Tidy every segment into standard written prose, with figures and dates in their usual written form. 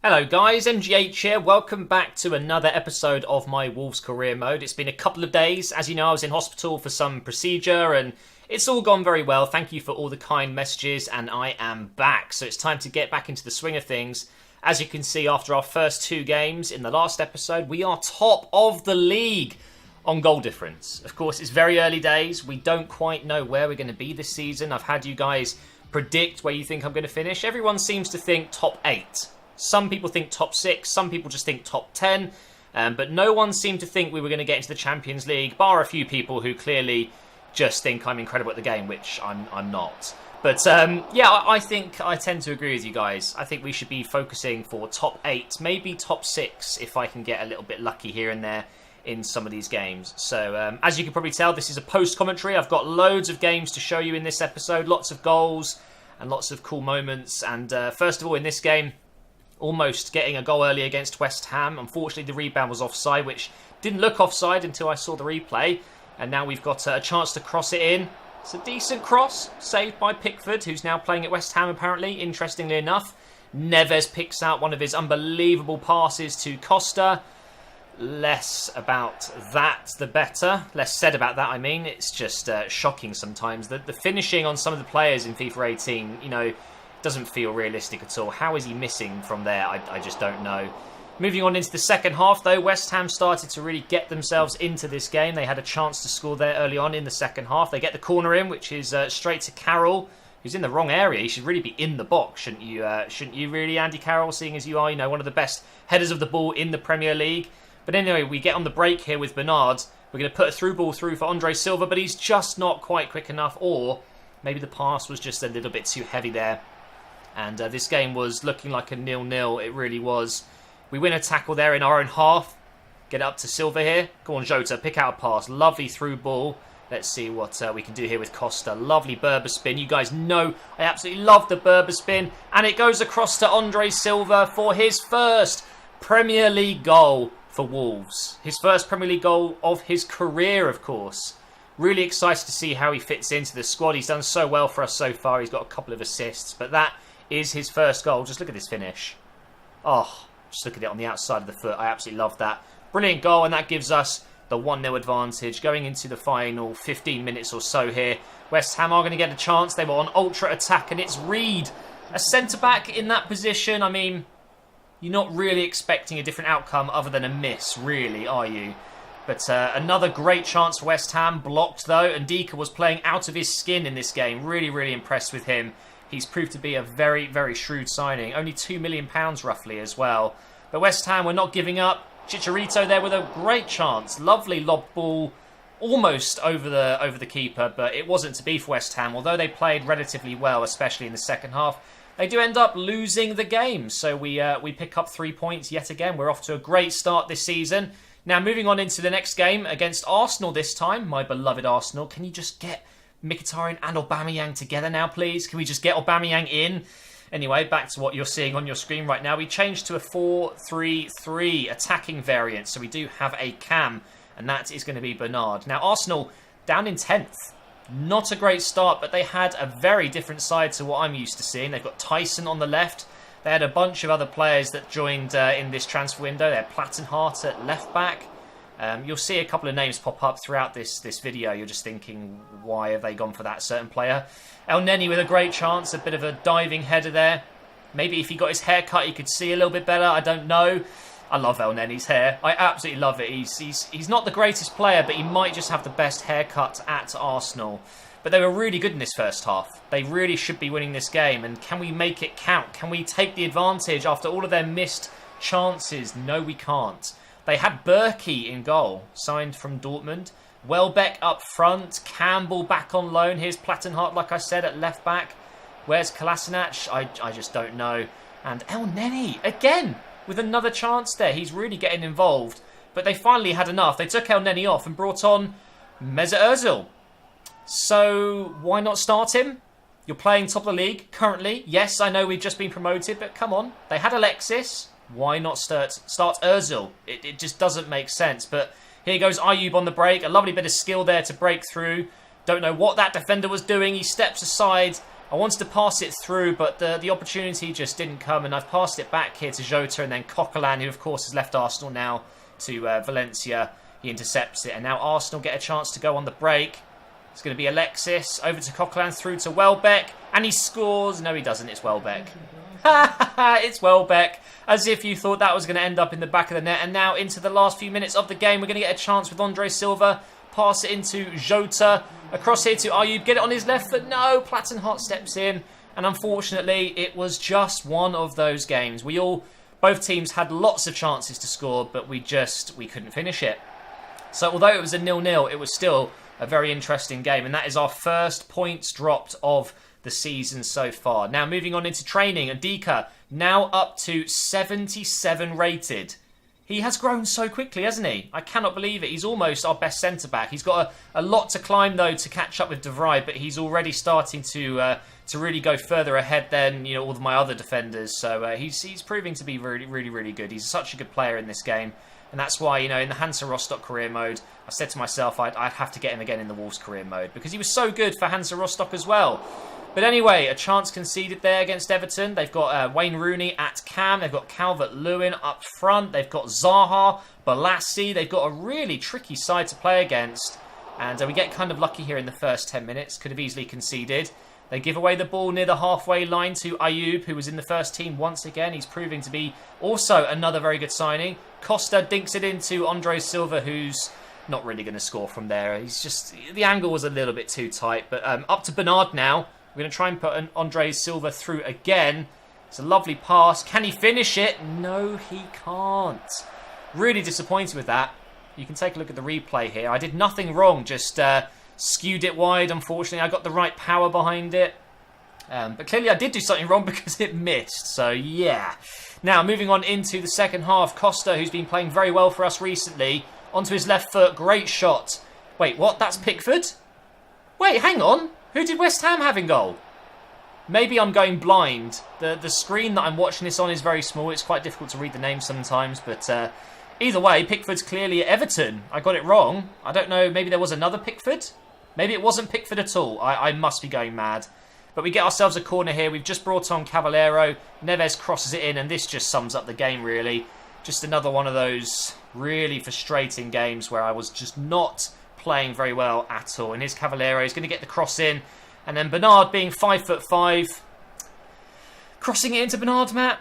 Hello guys, MGH here. Welcome back to another episode of my Wolves career mode. It's been a couple of days. As you know, I was in hospital for some procedure and it's all gone very well. Thank you for all the kind messages and I am back. So it's time to get back into the swing of things. As you can see, after our first two games in the last episode, we are top of the league on goal difference. Of course, it's very early days. We don't quite know where we're going to be this season. I've had you guys predict where you think I'm going to finish. Everyone seems to think top 8. Some people think top 6, some people just think top 10, but no one seemed to think we were going to get into the Champions League, bar a few people who clearly just think I'm incredible at the game, which I'm not. But yeah, I think I tend to agree with you guys. I think we should be focusing for top 8, maybe top 6 if I can get a little bit lucky here and there in some of these games. So as you can probably tell, this is a post-commentary. I've got loads of games to show you in this episode, lots of goals and lots of cool moments. And first of all, in this game, almost getting a goal early against West Ham. Unfortunately, the rebound was offside, which didn't look offside until I saw the replay. And now we've got a chance to cross it in. It's a decent cross, saved by Pickford, who's now playing at West Ham, apparently, interestingly enough. Neves picks out one of his unbelievable passes to Costa. Less about that, the better. Less said about that, I mean. It's just shocking sometimes. The finishing on some of the players in FIFA 18, you know, doesn't feel realistic at all. How is he missing from there? I just don't know. Moving on into the second half, though, West Ham started to really get themselves into this game. They had a chance to score there early on in the second half. They get the corner in, which is straight to Carroll, who's in the wrong area. He should really be in the box, shouldn't you? Shouldn't you really, Andy Carroll, seeing as you are, you know, one of the best headers of the ball in the Premier League. But anyway, we get on the break here with Bernard. We're going to put a through ball through for Andre Silva, but he's just not quite quick enough, or maybe the pass was just a little bit too heavy there. And this game was looking like a 0-0. It really was. We win a tackle there in our own half. Get up to Silva here. Go on, Jota. Pick out a pass. Lovely through ball. Let's see what we can do here with Costa. Lovely Berber spin. You guys know I absolutely love the Berber spin. And it goes across to Andre Silva for his first Premier League goal for Wolves. His first Premier League goal of his career, of course. Really excited to see how he fits into the squad. He's done so well for us so far. He's got a couple of assists. But that is his first goal. Just look at this finish. Oh, just look at it on the outside of the foot. I absolutely love that. Brilliant goal, and that gives us the 1-0 advantage going into the final 15 minutes or so here. West Ham are going to get a chance. They were on ultra attack, and it's Reed, a centre-back in that position. I mean, you're not really expecting a different outcome other than a miss, really, are you? But another great chance for West Ham. Blocked, though, and Ndika was playing out of his skin in this game. Really, really impressed with him. He's proved to be a very, very shrewd signing. Only £2 million roughly as well. But West Ham were not giving up. Chicharito there with a great chance. Lovely lob ball, almost over the keeper, but it wasn't to be for West Ham. Although they played relatively well, especially in the second half, they do end up losing the game. So we pick up 3 points yet again. We're off to a great start this season. Now moving on into the next game against Arsenal this time. My beloved Arsenal. Can you just get Mkhitaryan and Aubameyang together now, please? Can we just get Aubameyang in? Anyway, back to what you're seeing on your screen right now. We changed to a 4-3-3 attacking variant, so we do have a cam, and that is going to be Bernard. Now, Arsenal down in 10th. Not a great start, but they had a very different side to what I'm used to seeing. They've got Tyson on the left. They had a bunch of other players that joined in this transfer window. They had Plattenhardt at left back. You'll see a couple of names pop up throughout this video. You're just thinking, why have they gone for that certain player? El Neni with a great chance, a bit of a diving header there. Maybe if he got his hair cut, he could see a little bit better. I don't know. I love El Neni's hair. I absolutely love it. He's not the greatest player, but he might just have the best haircut at Arsenal. But they were really good in this first half. They really should be winning this game. And can we make it count? Can we take the advantage after all of their missed chances? No, we can't. They had Berkey in goal, signed from Dortmund. Welbeck up front. Campbell back on loan. Here's Plattenhardt, like I said, at left back. Where's Kolasinac? I just don't know. And El Neni, again, with another chance there. He's really getting involved. But they finally had enough. They took El Neni off and brought on Mesut Ozil. So why not start him? You're playing top of the league currently. Yes, I know we've just been promoted, but come on. They had Alexis. Why not start Ozil? It just doesn't make sense. But here goes Ayoub on the break. A lovely bit of skill there to break through. Don't know what that defender was doing. He steps aside I wanted to pass it through, but the opportunity just didn't come, and I've passed it back here to Jota, and then Coquelin, who of course has left Arsenal now, to Valencia. He intercepts it, and now Arsenal get a chance to go on the break. It's going to be Alexis, over to Coquelin, through to Welbeck, and he scores. No, he doesn't. It's Welbeck. It's Welbeck. As if you thought that was going to end up in the back of the net. And now into the last few minutes of the game, we're going to get a chance with Andre Silva. Pass it into Jota. Across here to Ayoub. Get it on his left foot. No, Plattenhardt steps in. And unfortunately, it was just one of those games. Both teams had lots of chances to score, but we couldn't finish it. So although it was a 0-0, it was still a very interesting game. And that is our first points dropped of the season so far. Now moving on into training, Ndika now up to 77 rated. He has grown so quickly, hasn't he? I cannot believe it. He's almost our best centre-back. He's got a lot to climb, though, to catch up with De Vrij, but he's already starting to really go further ahead than all of my other defenders. So he's proving to be really, really, really good. He's such a good player in this game. And that's why, in the Hansa Rostock career mode, I said to myself I'd have to get him again in the Wolves career mode, because he was so good for Hansa Rostock as well. But anyway, a chance conceded there against Everton. They've got Wayne Rooney at cam. They've got Calvert-Lewin up front. They've got Zaha, Balassi. They've got a really tricky side to play against. And we get kind of lucky here in the first 10 minutes. Could have easily conceded. They give away the ball near the halfway line to Ayoub, who was in the first team once again. He's proving to be also another very good signing. Costa dinks it into Andre Silva, who's not really going to score from there. The angle was a little bit too tight. But up to Bernard now. We're going to try and put an Andre Silva through again. It's a lovely pass. Can he finish it? No, he can't. Really disappointed with that. You can take a look at the replay here. I did nothing wrong, just skewed it wide, unfortunately. I got the right power behind it. But clearly I did do something wrong because it missed. So, yeah. Now, moving on into the second half. Costa, who's been playing very well for us recently, onto his left foot. Great shot. Wait, what? That's Pickford? Wait, hang on. Who did West Ham have in goal? Maybe I'm going blind. The screen that I'm watching this on is very small. It's quite difficult to read the names sometimes. But either way, Pickford's clearly at Everton. I got it wrong. I don't know. Maybe there was another Pickford. Maybe it wasn't Pickford at all. I must be going mad. But we get ourselves a corner here. We've just brought on Caballero. Neves crosses it in. And this just sums up the game, really. Just another one of those really frustrating games where I was just not playing very well at all. And here's Caballero. He's going to get the cross in. And then Bernard, being 5'5", crossing it into Bernard, Matt.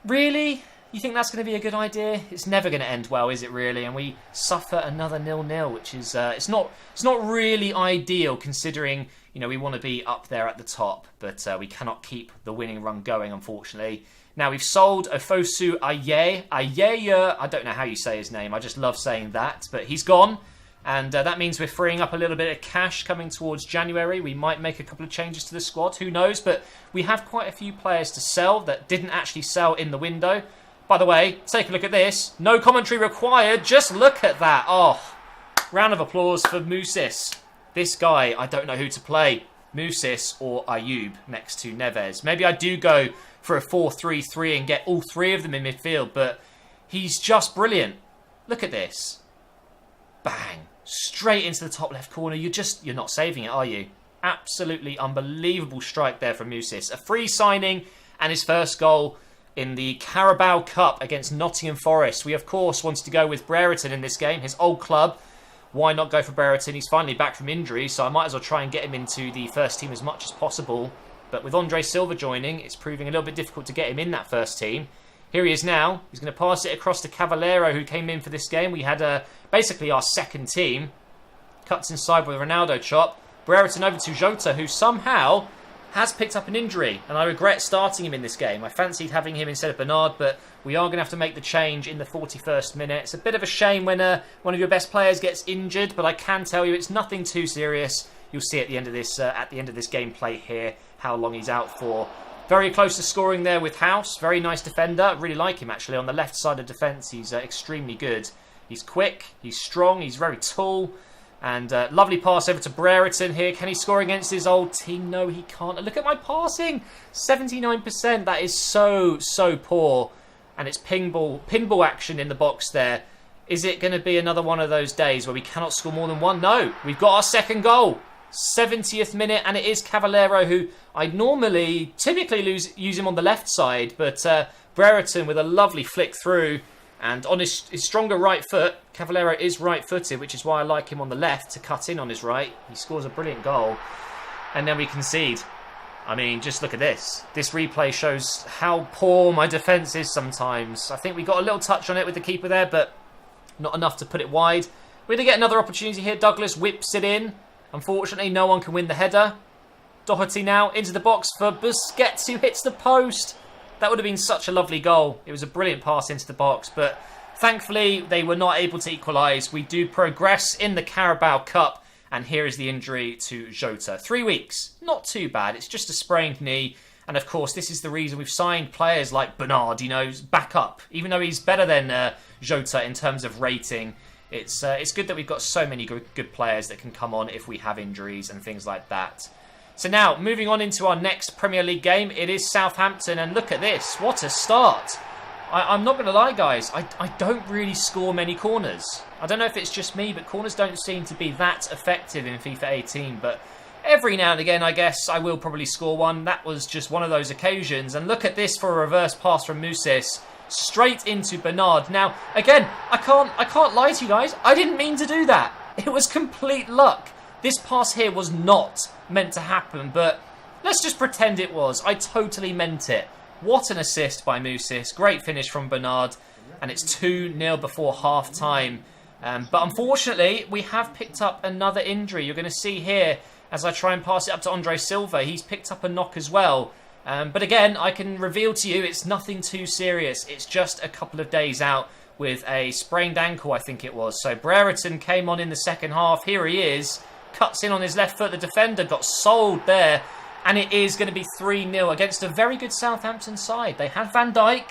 Really? You think that's going to be a good idea? It's never going to end well, is it really? And we suffer another 0-0, which is it's not really ideal, considering we want to be up there at the top, but we cannot keep the winning run going, unfortunately. Now we've sold Ofosu Aye. I don't know how you say his name. I just love saying that, but he's gone. And that means we're freeing up a little bit of cash coming towards January. We might make a couple of changes to the squad, who knows? But we have quite a few players to sell that didn't actually sell in the window. By the way, take a look at this. No commentary required. Just look at that. Oh, round of applause for Musis. This guy, I don't know who to play. Musis or Ayoub next to Neves. Maybe I do go for a 4-3-3 and get all three of them in midfield. But he's just brilliant. Look at this. Bang. Straight into the top left corner. You're not saving it, are you? Absolutely unbelievable strike there from Musis. A free signing and his first goal in the Carabao Cup against Nottingham Forest. We, of course, wanted to go with Brereton in this game, his old club. Why not go for Brereton? He's finally back from injury, so I might as well try and get him into the first team as much as possible. But with Andre Silva joining, it's proving a little bit difficult to get him in that first team. Here he is now. He's going to pass it across to Caballero, who came in for this game. We had basically our second team. Cuts inside with a Ronaldo chop. Brereton over to Jota, who somehow has picked up an injury. And I regret starting him in this game. I fancied having him instead of Bernard, but we are going to have to make the change in the 41st minute. It's a bit of a shame when one of your best players gets injured, but I can tell you it's nothing too serious. You'll see at the end of this gameplay here how long he's out for. Very close to scoring there with House. Very nice defender. I really like him, actually. On the left side of defence, he's extremely good. He's quick. He's strong. He's very tall. And lovely pass over to Brereton here. Can he score against his old team? No, he can't. Look at my passing. 79%. That is so poor. And it's pinball action in the box there. Is it going to be another one of those days where we cannot score more than one? No. We've got our second goal. 70th minute, and it is Cavallero, who I typically use him on the left side, but Brereton with a lovely flick through, and on his stronger right foot, Cavallero is right-footed, which is why I like him on the left to cut in on his right. He scores a brilliant goal, and then we concede. I mean, just look at this. This replay shows how poor my defence is sometimes. I think we got a little touch on it with the keeper there, but not enough to put it wide. We're going to get another opportunity here. Douglas whips it in. Unfortunately, no one can win the header. Doherty now into the box for Busquets, who hits the post. That would have been such a lovely goal. It was a brilliant pass into the box, but thankfully they were not able to equalise. We do progress in the Carabao Cup, and here is the injury to Jota. 3 weeks. Not too bad. It's just a sprained knee. And of course, this is the reason we've signed players like Bernard, back up. Even though he's better than Jota in terms of rating, it's good that we've got so many good players that can come on if we have injuries and things like that. So now, moving on into our next Premier League game, it is Southampton, and look at this. What a start. I'm not going to lie, guys. I don't really score many corners. I don't know if it's just me, but corners don't seem to be that effective in FIFA 18, but every now and again, I guess, I will probably score one. That was just one of those occasions, and look at this for a reverse pass from Musis. Straight into Bernard. Now, again, I can't lie to you guys. I didn't mean to do that. It was complete luck. This pass here was not meant to happen, but let's just pretend it was. I totally meant it. What an assist by Musis. Great finish from Bernard, and it's 2-0 before half-time. But unfortunately, we have picked up another injury. You're going to see here, as I try and pass it up to Andre Silva, he's picked up a knock as well. But again, I can reveal to you it's nothing too serious. It's just a couple of days out with a sprained ankle, I think it was. So Brereton came on in the second half. Here he is. Cuts in on his left foot. The defender got sold there. And it is going to be 3-0 against a very good Southampton side. They had Van Dijk.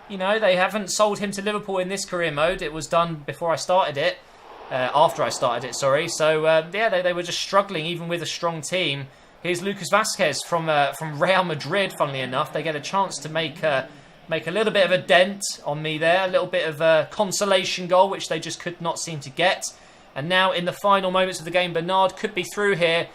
They haven't sold him to Liverpool in this career mode. It was done before I started it. After I started it, sorry. So, yeah, they were just struggling even with a strong team. Here's Lucas Vazquez from Real Madrid, funnily enough. They get a chance to make a little bit of a dent on me there. A little bit of a consolation goal, which they just could not seem to get. And now, in the final moments of the game, Bernard could be through here.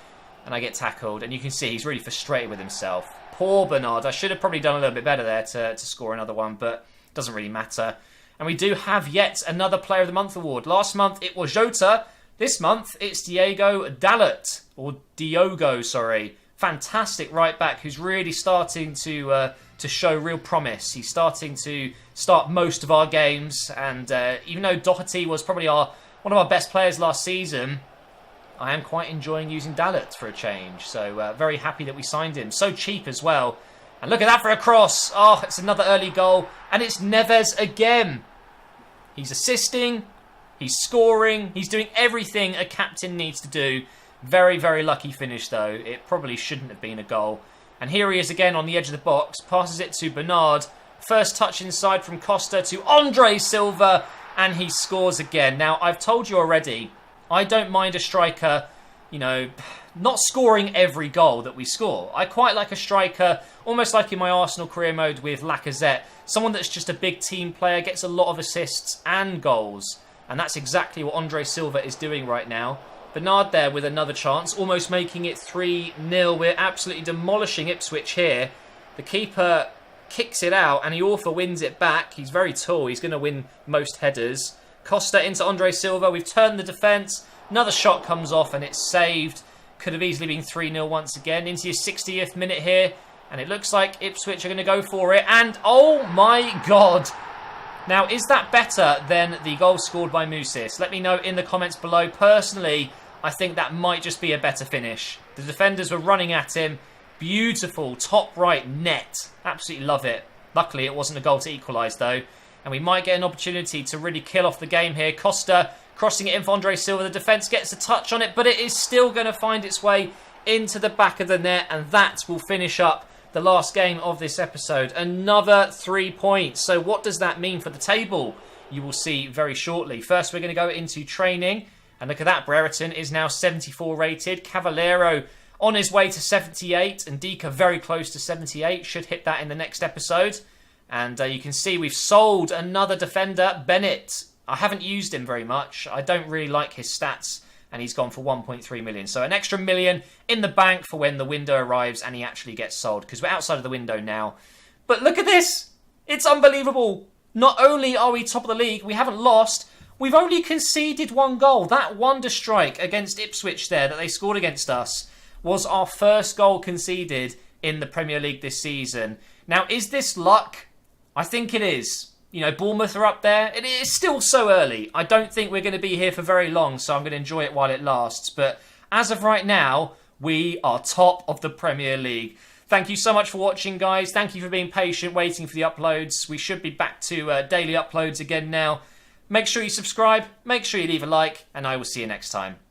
And I get tackled. And you can see he's really frustrated with himself. Poor Bernard. I should have probably done a little bit better there to score another one. But it doesn't really matter. And we do have yet another Player of the Month award. Last month, it was Jota. This month, it's Diogo Dalot. Or Diogo, sorry. Fantastic right back who's really starting to show real promise. He's starting to start most of our games. And even though Doherty was probably one of our best players last season, I am quite enjoying using Dalot for a change. So very happy that we signed him. So cheap as well. And look at that for a cross. Oh, it's another early goal. And it's Neves again. He's assisting. He's scoring. He's doing everything a captain needs to do. Very, very lucky finish, though. It probably shouldn't have been a goal. And here he is again on the edge of the box. Passes it to Bernard. First touch inside from Costa to Andre Silva. And he scores again. Now, I've told you already, I don't mind a striker, not scoring every goal that we score. I quite like a striker, almost like in my Arsenal career mode with Lacazette. Someone that's just a big team player, gets a lot of assists and goals. And that's exactly what Andre Silva is doing right now. Bernard there with another chance, almost making it 3-0. We're absolutely demolishing Ipswich here. The keeper kicks it out and he also wins it back. He's very tall. He's going to win most headers. Costa into Andre Silva. We've turned the defence. Another shot comes off and it's saved. Could have easily been 3-0 once again. Into your 60th minute here. And it looks like Ipswich are going to go for it. And, oh my God. Now, is that better than the goal scored by Musis? Let me know in the comments below. Personally, I think that might just be a better finish. The defenders were running at him. Beautiful top right net. Absolutely love it. Luckily, it wasn't a goal to equalise, though. And we might get an opportunity to really kill off the game here. Costa crossing it in for Andre Silva. The defence gets a touch on it, but it is still going to find its way into the back of the net. And that will finish up the last game of this episode. Another 3 points. So what does that mean for the table? You will see very shortly. First, we're going to go into training. And look at that. Brereton is now 74 rated. Cavallero on his way to 78. And Dika very close to 78. Should hit that in the next episode. And you can see we've sold another defender, Bennett. I haven't used him very much. I don't really like his stats and he's gone for 1.3 million. So an extra million in the bank for when the window arrives and he actually gets sold, because we're outside of the window now. But look at this. It's unbelievable. Not only are we top of the league, we haven't lost. We've only conceded 1 goal. That wonder strike against Ipswich there that they scored against us was our first goal conceded in the Premier League this season. Now, is this luck? I think it is. You know, Bournemouth are up there. It is still so early. I don't think we're going to be here for very long, so I'm going to enjoy it while it lasts. But as of right now, we are top of the Premier League. Thank you so much for watching, guys. Thank you for being patient, waiting for the uploads. We should be back to daily uploads again now. Make sure you subscribe, make sure you leave a like, and I will see you next time.